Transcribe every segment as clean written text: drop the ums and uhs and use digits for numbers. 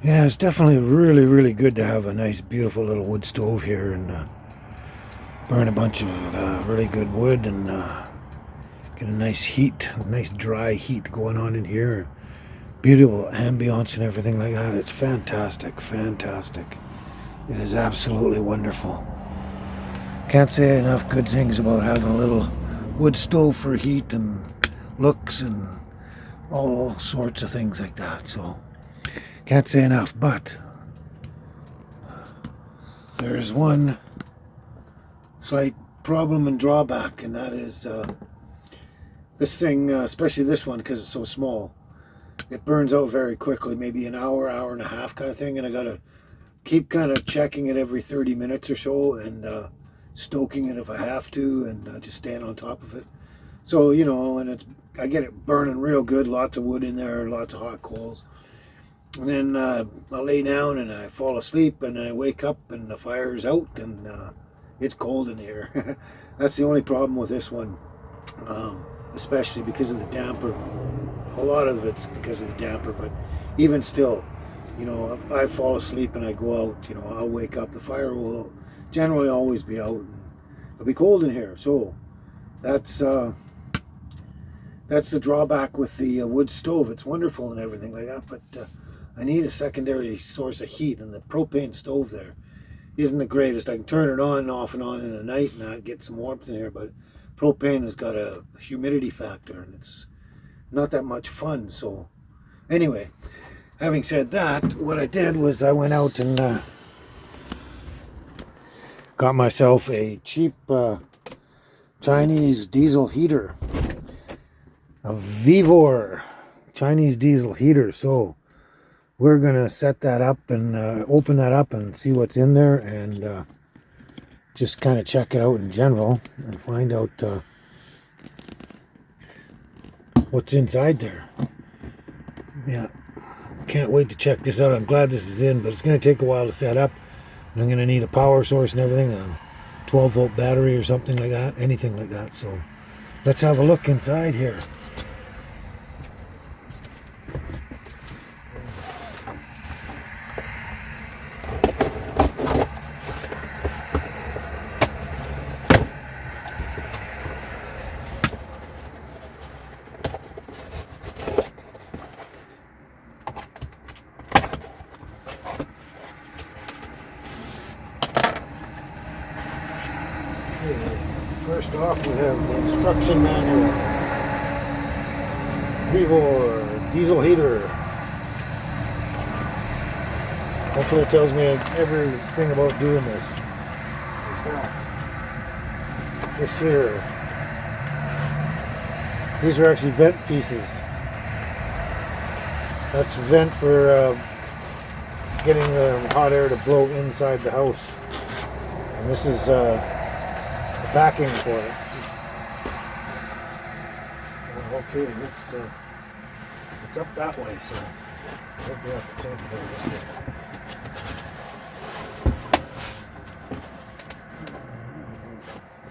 Yeah, it's definitely really, really good to have a nice, beautiful little wood stove here and burn a bunch of really good wood and get a nice heat, a nice dry heat going on in here. Beautiful ambiance and everything like that. It's fantastic, fantastic. It is absolutely wonderful. Can't say enough good things about having a little wood stove for heat and looks and all sorts of things like that. So can't say enough, but there's one slight problem and drawback, and that is this thing, especially this one, because it's so small, it burns out very quickly, maybe an hour, hour and a half kind of thing, and I gotta keep kind of checking it every 30 minutes or so and stoking it if I have to, and just staying on top of it. So, you know, and I get it burning real good, lots of wood in there, lots of hot coals. And then I lay down and I fall asleep and I wake up and the fire's out and it's cold in here. That's the only problem with this one, especially because of the damper. A lot of it's because of the damper, but even still, you know, if I fall asleep and I go out, you know, I'll wake up. The fire will generally always be out and it'll be cold in here. So that's the drawback with the wood stove. It's wonderful and everything like that, but I need a secondary source of heat, and the propane stove there isn't the greatest. I can turn it on and off and on in the night and I get some warmth in here, but propane has got a humidity factor and it's not that much fun. So anyway, having said that, what I did was I went out and got myself a cheap Chinese diesel heater, a Vivor Chinese diesel heater. So we're gonna set that up and open that up and see what's in there and just kind of check it out in general and find out what's inside there. Yeah, can't wait to check this out. I'm glad this is in, but it's gonna take a while to set up. And I'm gonna need a power source and everything, a 12-volt battery or something like that, anything like that. So let's have a look inside here. First off, we have the instruction manual. Vivor diesel heater. Hopefully it tells me everything about doing this. This here. These are actually vent pieces. That's vent for getting the hot air to blow inside the house. And this is backing for it. Okay, it's up that way, so I think we have to change this way.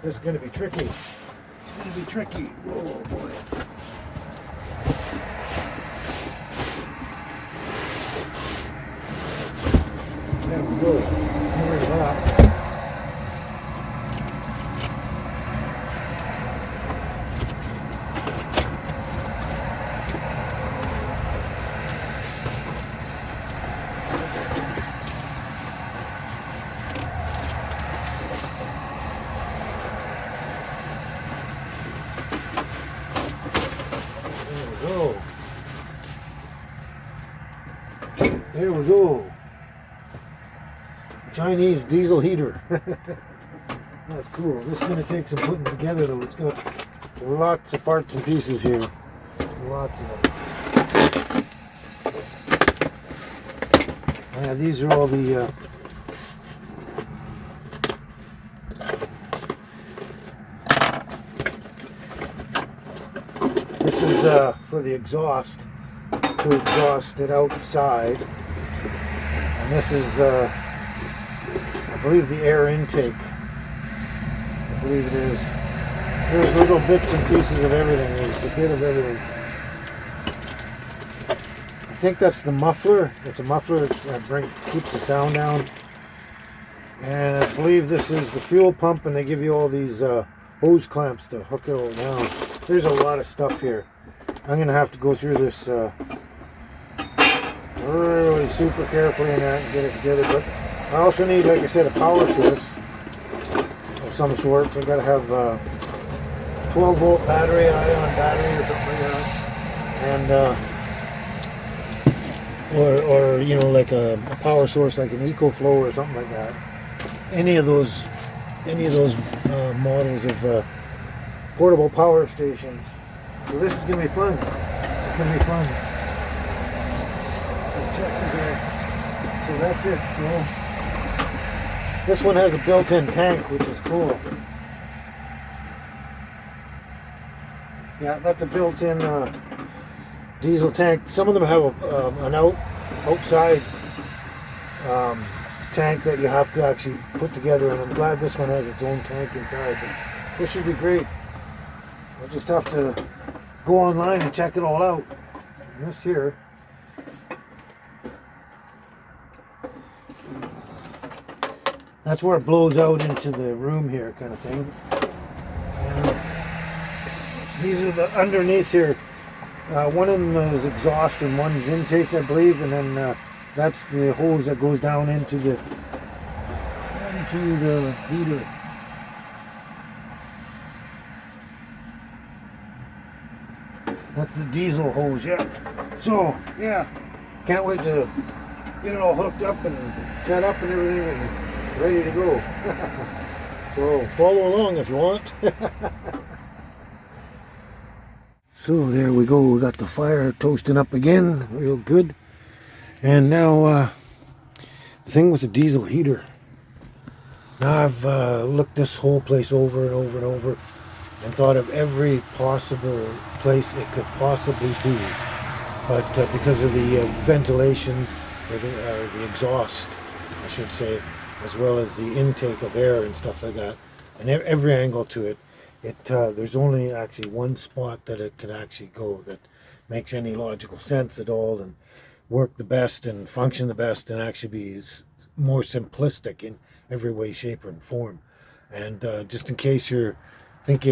This is going to be tricky. It's going to be tricky. Oh boy. There we go. Here's that. There we go. Chinese diesel heater. That's cool. This is going to take some putting together though. It's got lots of parts and pieces here. Lots of them. Yeah, these are all the this is for the exhaust, to exhaust it outside. And this is, I believe, the air intake. I believe it is. There's little bits and pieces of everything. There's a bit of everything. I think that's the muffler. It's a muffler that keeps the sound down. And I believe this is the fuel pump, and they give you all these hose clamps to hook it all down. There's a lot of stuff here. I'm going to have to go through this really super carefully and get it together. But I also need, like I said, a power source of some sort. I've got to have 12-volt battery, ion battery or something like that. And or you know, like a power source like an EcoFlow or something like that. Any of those models of portable power stations. So this is gonna be fun. This is gonna be fun. Just checking here. So that's it. So this one has a built-in tank, which is cool. Yeah, that's a built-in diesel tank. Some of them have an outside tank that you have to actually put together, and I'm glad this one has its own tank inside. But this should be great. I'll just have to go online and check it all out. And this here, that's where it blows out into the room here, kind of thing. And these are the underneath here. One of them is exhaust and one's intake, I believe, and then that's the hose that goes down into the heater. That's the diesel hose, yeah. So, yeah, can't wait to get it all hooked up and set up and everything and ready to go. So, follow along if you want. So, there we go. We got the fire toasting up again, real good. And now, the thing with the diesel heater. Now, I've looked this whole place over and over and over and thought of every possible place it could possibly be, but because of the ventilation or the exhaust, I should say, as well as the intake of air and stuff like that, and every angle to it, there's only actually one spot that it could actually go that makes any logical sense at all and work the best and function the best and actually be more simplistic in every way, shape, and form. And just in case you're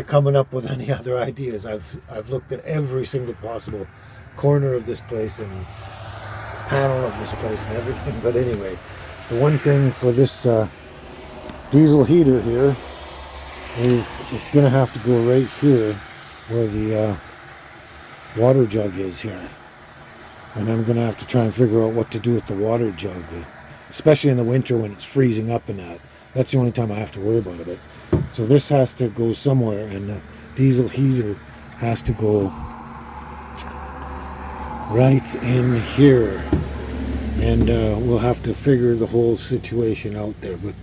coming up with any other ideas, I've looked at every single possible corner of this place and panel of this place and everything. But anyway, the one thing for this diesel heater here is it's going to have to go right here where the water jug is here. And I'm going to have to try and figure out what to do with the water jug, especially in the winter when it's freezing up and that. That's the only time I have to worry about it. So this has to go somewhere, and the diesel heater has to go right in here. And we'll have to figure the whole situation out there, but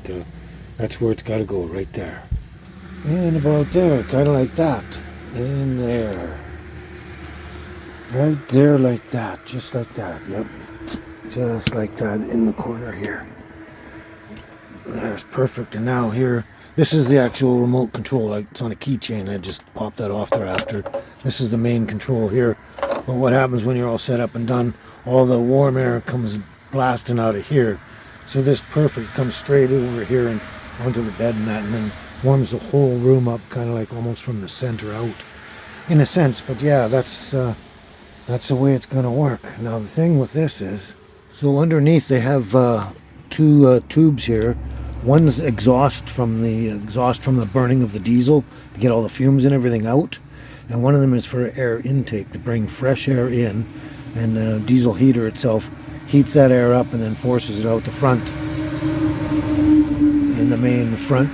that's where it's got to go, right there. And about there, kind of like that. In there. Right there like that, just like that, yep. Just like that in the corner here. There's perfect. And now here, this is the actual remote control. Like it's on a keychain. I just popped that off there after. This is the main control here. But what happens when you're all set up and done, all the warm air comes blasting out of here. So this perfect comes straight over here and onto the bed and that, and then warms the whole room up, kind of like almost from the center out, in a sense. But yeah, that's the way it's going to work. Now the thing with this is, so underneath they have two tubes here. One's exhaust from the burning of the diesel to get all the fumes and everything out, and one of them is for air intake to bring fresh air in, and the diesel heater itself heats that air up and then forces it out the front in the main front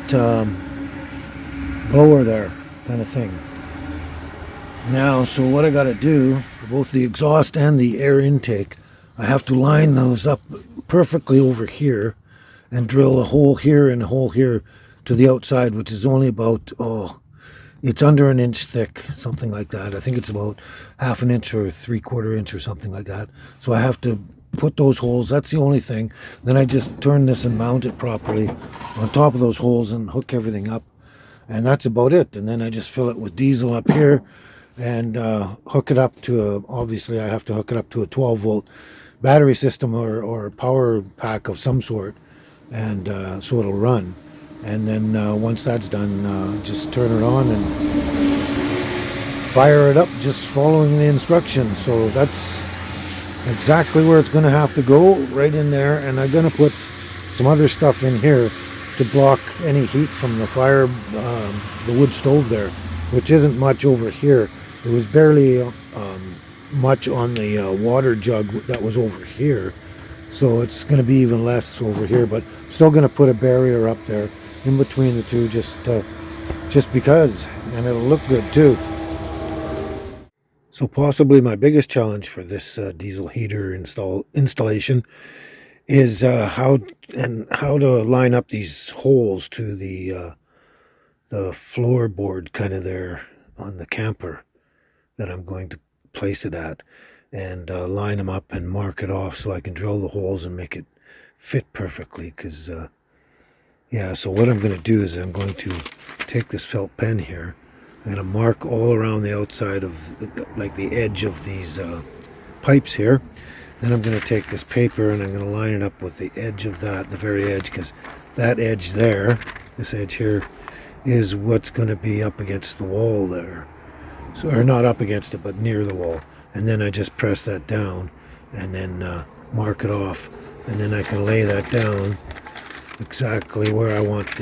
blower there, kind of thing. Now, so what I got to do for both the exhaust and the air intake, I have to line those up perfectly over here and drill a hole here and a hole here to the outside, which is only about, it's under an inch thick, something like that. I think it's about half an inch or 3/4 inch or something like that. So I have to put those holes, that's the only thing. Then I just turn this and mount it properly on top of those holes and hook everything up. And that's about it. And then I just fill it with diesel up here. and hook it up to obviously I have to hook it up to a 12-volt battery system or power pack of some sort, and so it'll run. And then once that's done, just turn it on and fire it up, just following the instructions. So that's exactly where it's going to have to go, right in there. And I'm going to put some other stuff in here to block any heat from the fire, the wood stove there, which isn't much over here. It was barely much on the water jug that was over here, so it's going to be even less over here, but still going to put a barrier up there in between the two, just because, and it'll look good too. So possibly my biggest challenge for this diesel heater installation is how to line up these holes to the floorboard kind of there on the camper that I'm going to place it at, and line them up and mark it off so I can drill the holes and make it fit perfectly. Because yeah, so what I'm going to do is I'm going to take this felt pen here. I'm going to mark all around the outside of like the edge of these pipes here. Then I'm going to take this paper and I'm going to line it up with the edge of that, the very edge, because that edge there, this edge here, is what's going to be up against the wall there. So, or not up against it, but near the wall. And then I just press that down and then mark it off. And then I can lay that down exactly where I want to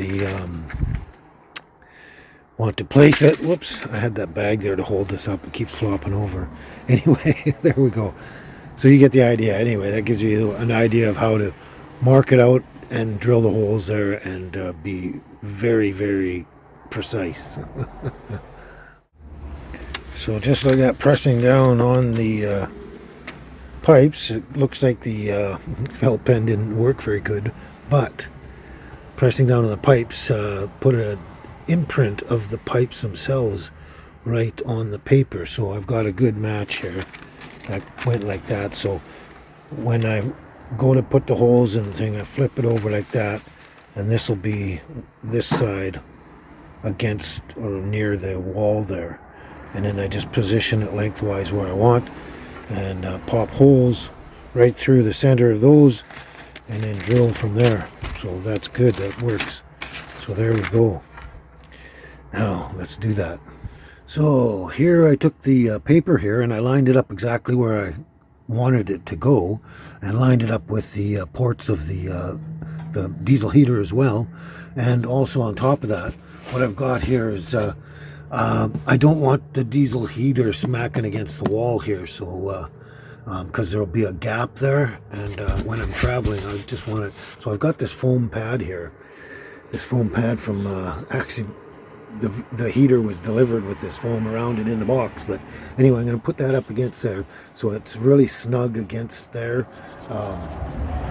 place it. Whoops, I had that bag there to hold this up. It keeps flopping over. Anyway, there we go. So you get the idea. Anyway, that gives you an idea of how to mark it out and drill the holes there and be very, very precise. So just like that, pressing down on the pipes, it looks like the felt pen didn't work very good, but pressing down on the pipes put an imprint of the pipes themselves right on the paper. So I've got a good match here. That went like that. So when I go to put the holes in the thing, I flip it over like that, and this will be this side against or near the wall there. And then I just position it lengthwise where I want, and pop holes right through the center of those, and then drill from there. So that's good, that works. So there we go. Now let's do that. So here I took the paper here and I lined it up exactly where I wanted it to go, and lined it up with the ports of the diesel heater as well. And also on top of that, what I've got here is I don't want the diesel heater smacking against the wall here, so because there'll be a gap there, and when I'm traveling I just want it. So I've got this foam pad here, this foam pad from actually the heater was delivered with this foam around it in the box. But anyway, I'm going to put that up against there so it's really snug against there,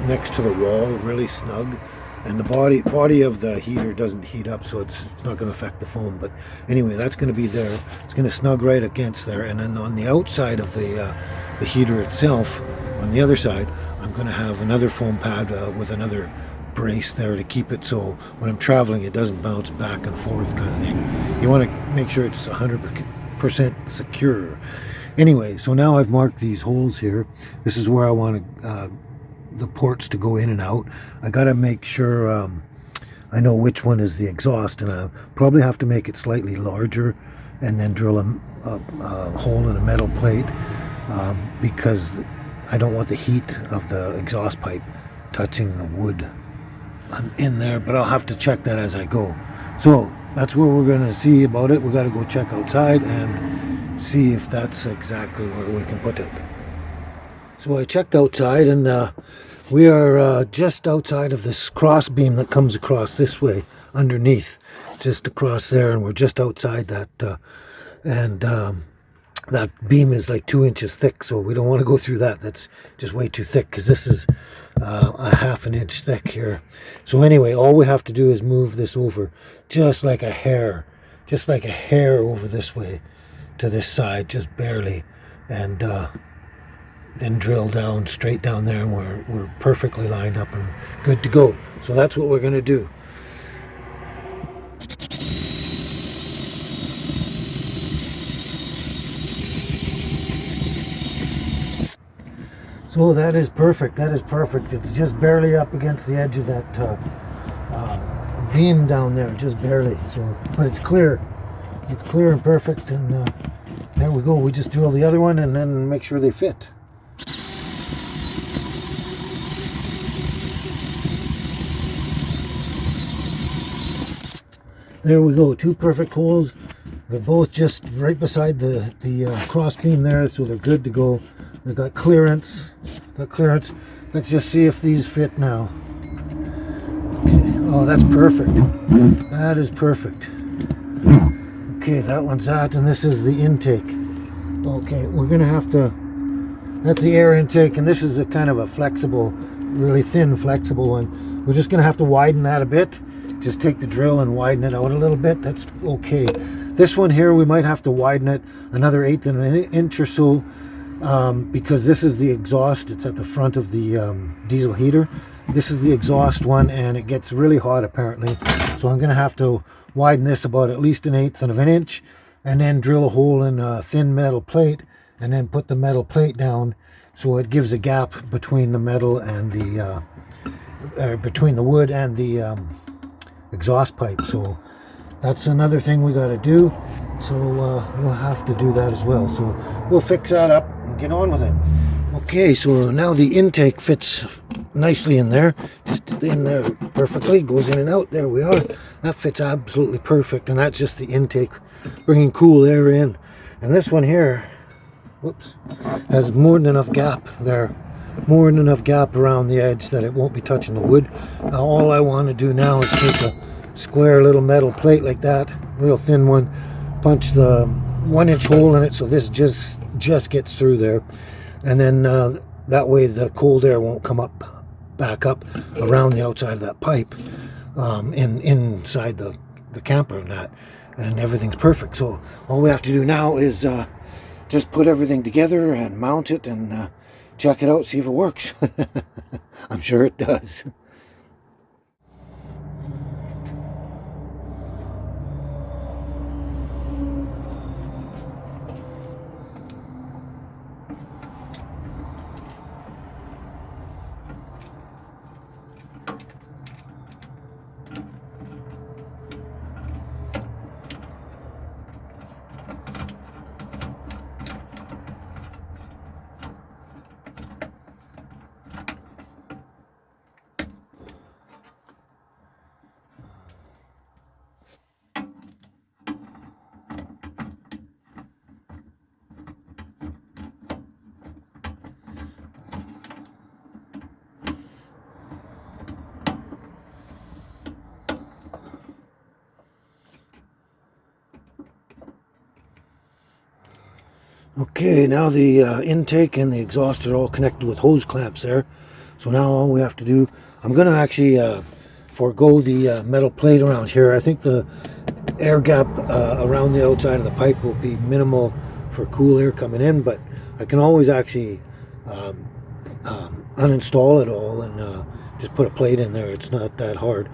next to the wall, really snug. And the body of the heater doesn't heat up, so it's not going to affect the foam. But anyway, that's going to be there. It's going to snug right against there. And then on the outside of the heater itself, on the other side, I'm going to have another foam pad with another brace there to keep it so when I'm traveling it doesn't bounce back and forth kind of thing. You want to make sure it's 100% secure. Anyway, so now I've marked these holes here. This is where I want the ports to go in and out. I got to make sure I know which one is the exhaust, and I probably have to make it slightly larger and then drill a hole in a metal plate because I don't want the heat of the exhaust pipe touching the wood in there, but I'll have to check that as I go. So that's where we're going to see about it. We got to go check outside and see if that's exactly where we can put it. So I checked outside, and we are just outside of this cross beam that comes across this way underneath, just across there, and we're just outside that, and that beam is like 2 inches thick, so we don't want to go through that. That's just way too thick, because this is a ½ an inch thick here. So anyway, all we have to do is move this over just like a hair over this way to this side, just barely, and then drill down straight down there, and we're perfectly lined up and good to go. So that's what we're going to do. So that is perfect. That is perfect. It's just barely up against the edge of that beam down there, just barely. So, but it's clear. It's clear and perfect. And there we go. We just drill the other one and then make sure they fit. There we go. 2 perfect holes. They're both just right beside the cross beam there, so they're good to go. They've got clearance. Let's just see if these fit now. Okay. Oh, that's perfect. That is perfect. Okay, that one's that, and this is the intake. Okay, we're gonna have to. That's the air intake, and this is a kind of a flexible, really thin, flexible one. We're just gonna have to widen that a bit. Just take the drill and widen it out a little bit. That's okay. This one here, we might have to widen it another 1/8 of an inch or so, because this is the exhaust. It's at the front of the diesel heater. This is the exhaust one, and it gets really hot apparently. So I'm going to have to widen this about at least 1/8 of an inch, and then drill a hole in a thin metal plate, and then put the metal plate down so it gives a gap between the metal and the between the wood and the exhaust pipe. So that's another thing we got to do. So we'll have to do that as well. So we'll fix that up and get on with it. Okay, so now the intake fits nicely in there, just in there perfectly, goes in and out. There we are. That fits absolutely perfect, and that's just the intake bringing cool air in. And this one here, whoops, has more than enough gap there, more than enough gap around the edge that it won't be touching the wood. Now all I want to do now is take a square little metal plate like that, real thin one, punch the 1-inch hole in it so this just gets through there, and then that way the cold air won't come back up around the outside of that pipe, inside the camper and everything's perfect. So all we have to do now is just put everything together and mount it and check it out, see if it works. I'm sure it does. Okay, now the intake and the exhaust are all connected with hose clamps there. So now all we have to do, I'm going to actually forego the metal plate around here. I think the air gap around the outside of the pipe will be minimal for cool air coming in, but I can always actually uninstall it all and just put a plate in there. It's not that hard.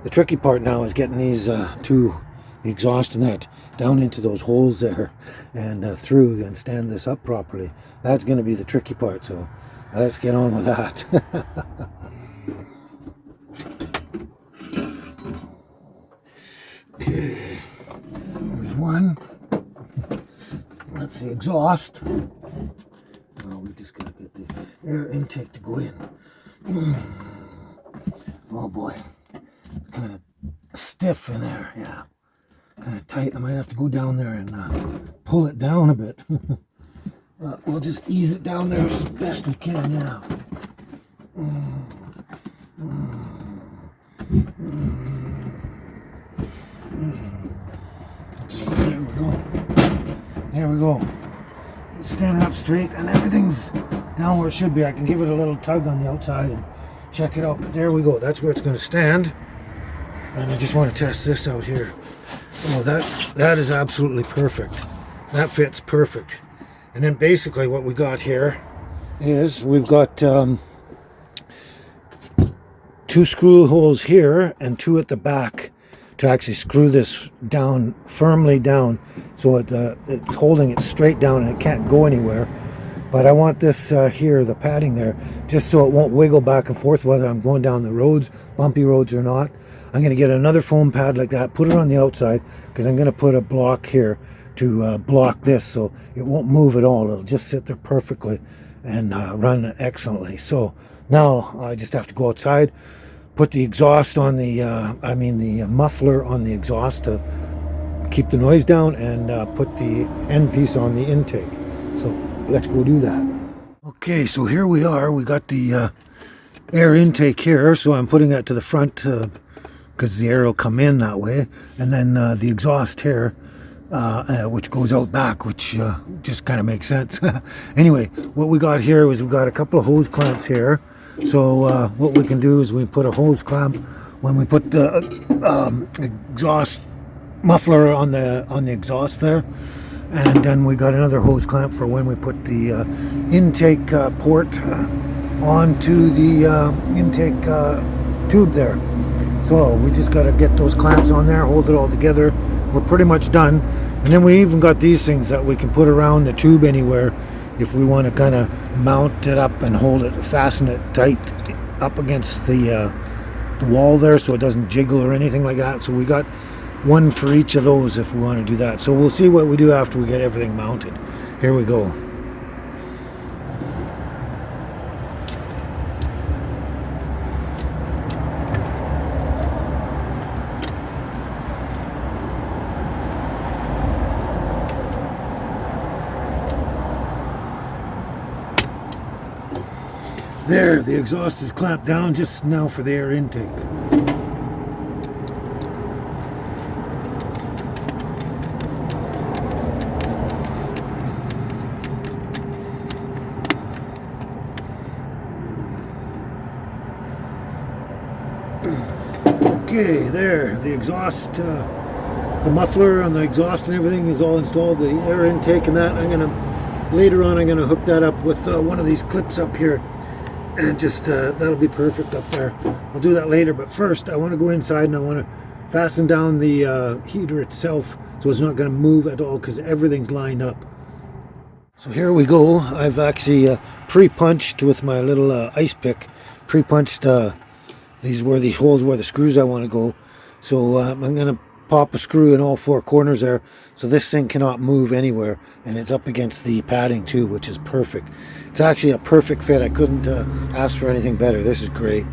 The tricky part now is getting these the exhaust and that down into those holes there and through and stand this up properly. That's going to be the tricky part, so let's get on with that. Okay, there's one. That's the exhaust. Oh, we just got to get the air intake to go in. Oh boy, it's kind of stiff in there, yeah. Kind of tight. I might have to go down there and pull it down a bit. We'll just ease it down there as best we can now. There we go. There we go. It's standing up straight and everything's down where it should be. I can give it a little tug on the outside and check it out. But there we go. That's where it's going to stand. And I just want to test this out here. Oh, that is absolutely perfect. That fits perfect. And then basically what we got here is we've got 2 screw holes here and 2 at the back to actually screw this down, firmly down, so it's holding it straight down and it can't go anywhere. But I want this here, the padding there, just so it won't wiggle back and forth whether I'm going down the roads, bumpy roads or not. I'm going to get another foam pad like that, put it on the outside, because I'm going to put a block here to block this so it won't move at all. It'll just sit there perfectly and run excellently. So now I just have to go outside, put the exhaust on the, the muffler on the exhaust to keep the noise down, and put the end piece on the intake. So let's go do that. Okay, so here we are. We got the air intake here, so I'm putting that to the front because the air will come in that way, and then the exhaust here, which goes out back, which just kind of makes sense. Anyway, what we got here is we got a couple of hose clamps here. So what we can do is we put a hose clamp when we put the exhaust muffler on the exhaust there, and then we got another hose clamp for when we put the intake port onto the intake tube there. So we just got to get those clamps on there, hold it all together. We're pretty much done. And then we even got these things that we can put around the tube anywhere if we want to kind of mount it up and hold it, fasten it tight up against the wall there so it doesn't jiggle or anything like that. So we got one for each of those if we want to do that. So we'll see what we do after we get everything mounted. Here we go. There, the exhaust is clamped down just now for the air intake. Okay, there, the exhaust, the muffler on the exhaust and everything is all installed, the air intake and that. Later on I'm going to hook that up with one of these clips up here. And just that'll be perfect up there. I'll do that later, but first I want to go inside and I want to fasten down the heater itself so it's not going to move at all because everything's lined up. So here we go. I've actually pre-punched with my little ice pick, pre-punched these holes where the screws I want to go. So I'm going to pop a screw in all four corners there so this thing cannot move anywhere, and it's up against the padding too, which is perfect. It's actually a perfect fit. I couldn't ask for anything better. This is great.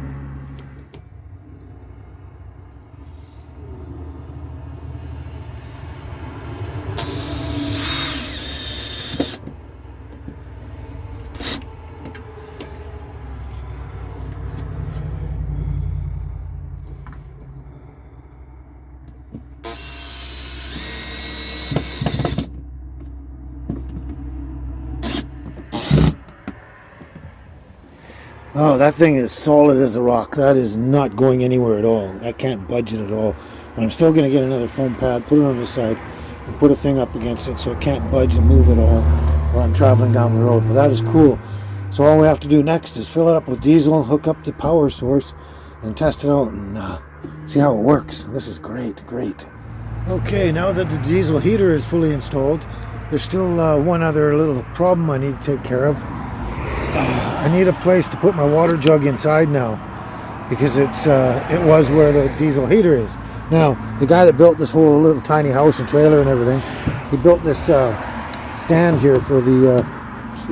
Oh, that thing is solid as a rock. That is not going anywhere at all. I can't budge it at all. But I'm still going to get another foam pad, put it on this side, and put a thing up against it so it can't budge and move at all while I'm traveling down the road. But that is cool. So all we have to do next is fill it up with diesel, hook up the power source, and test it out and see how it works. This is great, great. Okay, now that the diesel heater is fully installed, there's still one other little problem I need to take care of. I need a place to put my water jug inside now because it was where the diesel heater is. Now, the guy that built this whole little tiny house and trailer and everything, he built this stand here for the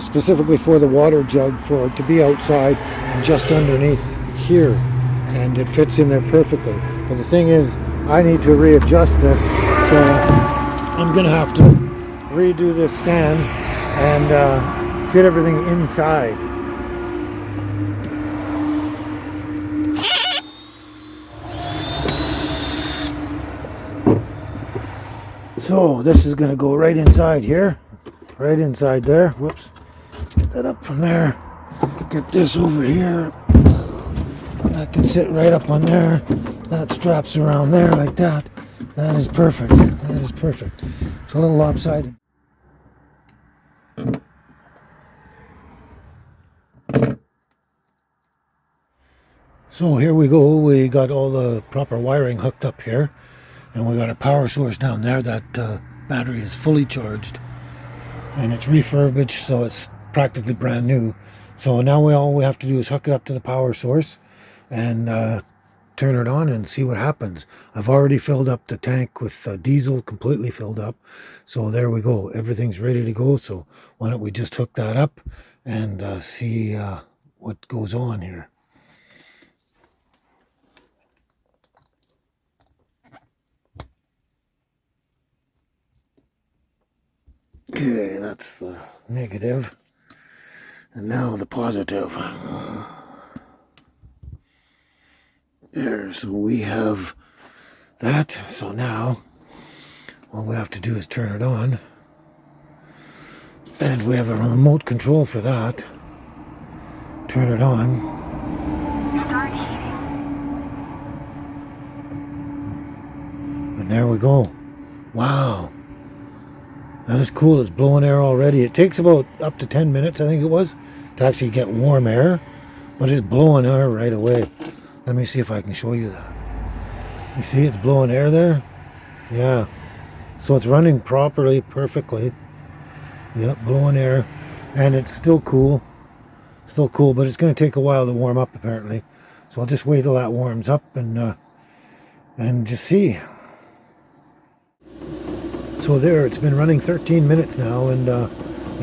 specifically for the water jug to be outside and just underneath here, and it fits in there perfectly. But the thing is, I need to readjust this, so I'm gonna have to redo this stand and fit everything inside. So this is going to go right inside here, right inside there. Whoops, get that up from there. Get this over here. That can sit right up on there. That straps around there like that. That is perfect. That is perfect. It's a little lopsided. So here we go. We got all the proper wiring hooked up here, and we got a power source down there. That battery is fully charged, and it's refurbished, so it's practically brand new. So now all we have to do is hook it up to the power source and turn it on and see what happens. I've already filled up the tank with diesel, completely filled up. So there we go. Everything's ready to go. So why don't we just hook that up and see what goes on here. Okay, that's the negative. And now the positive. There, so we have that. So now all we have to do is turn it on. And we have a remote control for that. Turn it on. Start heating. And there we go. Wow. That is cool. It's blowing air already. It takes about up to 10 minutes, I think it was, to actually get warm air. But it's blowing air right away. Let me see if I can show you that. You see it's blowing air there? Yeah. So it's running properly, perfectly. Yep, blowing air. And it's still cool. Still cool, but it's going to take a while to warm up apparently. So I'll just wait till that warms up and just see. So there, it's been running 13 minutes now, and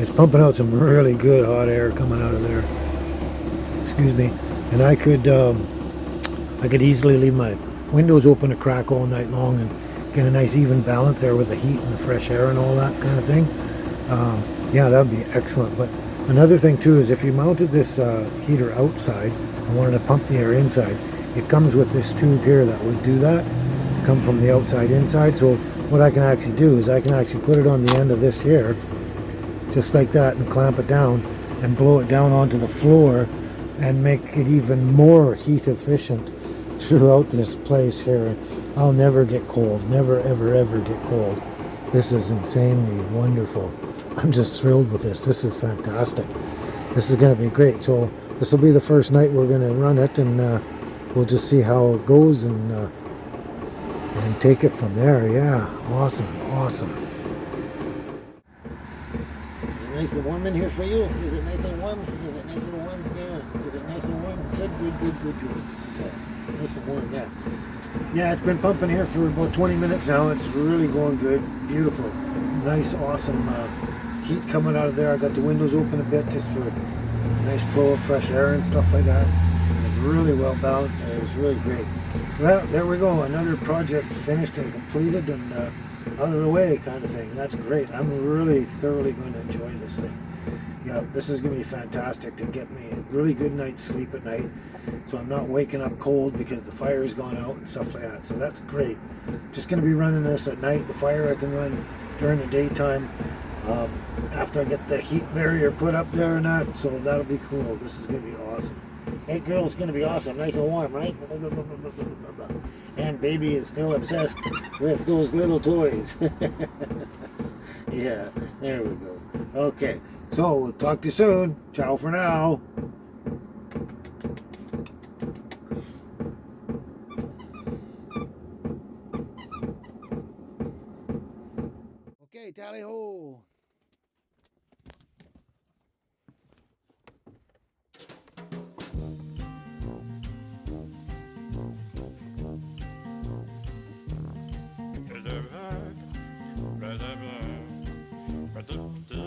it's pumping out some really good hot air coming out of there. Excuse me. And I could easily leave my windows open a crack all night long and get a nice even balance there with the heat and the fresh air and all that kind of thing. Yeah, that would be excellent. But another thing too is if you mounted this heater outside and wanted to pump the air inside, it comes with this tube here that would do that. Come from the outside inside. So what I can actually do is I can actually put it on the end of this here, just like that, and clamp it down and blow it down onto the floor and make it even more heat efficient throughout this place here. I'll never get cold. Never, ever, ever get cold. This is insanely wonderful. I'm just thrilled with this. This is fantastic. This is going to be great. So this will be the first night we're going to run it, and we'll just see how it goes and take it from there. Yeah, awesome, awesome. Is it nice and warm in here for you? Is it nice and warm? Is it nice and warm? Yeah. Is it nice and warm? Good, good, good, good, good. Yeah. Nice and warm, yeah. Yeah, it's been pumping here for about 20 minutes now. It's really going good. Beautiful. Nice, awesome heat coming out of there. I got the windows open a bit just for a nice flow of fresh air and stuff like that. It was really well balanced and it was really great. Well, there we go. Another project finished and completed and out of the way kind of thing. That's great. I'm really thoroughly going to enjoy this thing. Yeah, this is going to be fantastic to get me a really good night's sleep at night. So I'm not waking up cold because the fire's gone out and stuff like that. So that's great. Just going to be running this at night. The fire I can run during the daytime after I get the heat barrier put up there and that. So that'll be cool. This is going to be awesome. Hey girl, it's going to be awesome. Nice and warm, right? And baby is still obsessed with those little toys. Yeah, there we go. Okay, so we'll talk to you soon. Ciao for now. Okay, tally ho. Blah, blah, blah, blah, blah, blah, blah.